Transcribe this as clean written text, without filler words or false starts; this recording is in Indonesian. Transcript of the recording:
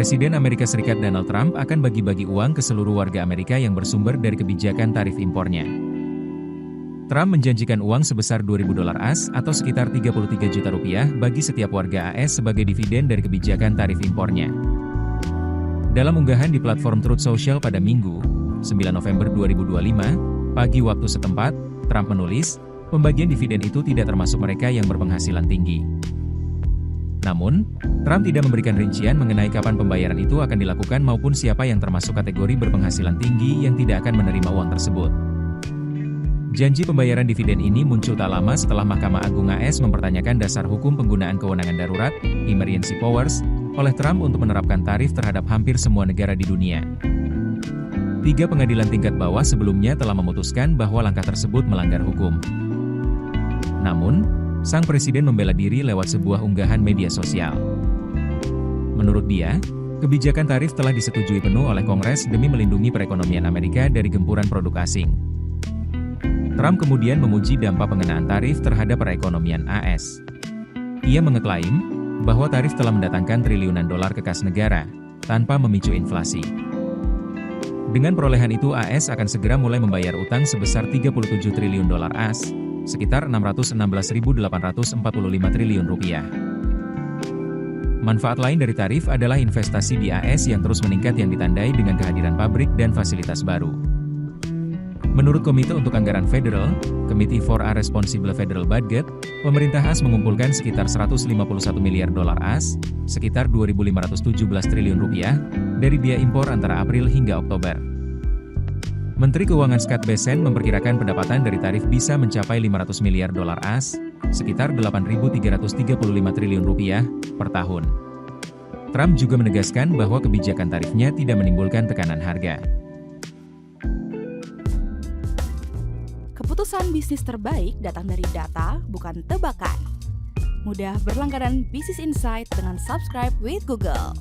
Presiden Amerika Serikat Donald Trump akan bagi-bagi uang ke seluruh warga Amerika yang bersumber dari kebijakan tarif impornya. Trump menjanjikan uang sebesar $2.000 AS atau sekitar 33 juta rupiah bagi setiap warga AS sebagai dividen dari kebijakan tarif impornya. Dalam unggahan di platform Truth Social pada Minggu, 9 November 2025, pagi waktu setempat, Trump menulis, pembagian dividen itu tidak termasuk mereka yang berpenghasilan tinggi. Namun, Trump tidak memberikan rincian mengenai kapan pembayaran itu akan dilakukan maupun siapa yang termasuk kategori berpenghasilan tinggi yang tidak akan menerima uang tersebut. Janji pembayaran dividen ini muncul tak lama setelah Mahkamah Agung AS mempertanyakan dasar hukum penggunaan kewenangan darurat, emergency powers, oleh Trump untuk menerapkan tarif terhadap hampir semua negara di dunia. 3 pengadilan tingkat bawah sebelumnya telah memutuskan bahwa langkah tersebut melanggar hukum. Namun, sang presiden membela diri lewat sebuah unggahan media sosial. Menurut dia, kebijakan tarif telah disetujui penuh oleh Kongres demi melindungi perekonomian Amerika dari gempuran produk asing. Trump kemudian memuji dampak pengenaan tarif terhadap perekonomian AS. Ia mengeklaim bahwa tarif telah mendatangkan triliunan dolar ke kas negara, tanpa memicu inflasi. Dengan perolehan itu AS akan segera mulai membayar utang sebesar 37 triliun dolar AS, sekitar 616.845 triliun rupiah. Manfaat lain dari tarif adalah investasi di AS yang terus meningkat yang ditandai dengan kehadiran pabrik dan fasilitas baru. Menurut Komite untuk Anggaran Federal, Committee for a Responsible Federal Budget, pemerintah AS mengumpulkan sekitar 151 miliar dolar AS, sekitar 2.517 triliun rupiah, dari biaya impor antara April hingga Oktober. Menteri Keuangan Scott Bessent memperkirakan pendapatan dari tarif bisa mencapai 500 miliar dolar AS, sekitar 8.335 triliun rupiah, per tahun. Trump juga menegaskan bahwa kebijakan tarifnya tidak menimbulkan tekanan harga. Keputusan bisnis terbaik datang dari data, bukan tebakan. Mudah berlangganan Business Insight dengan subscribe with Google.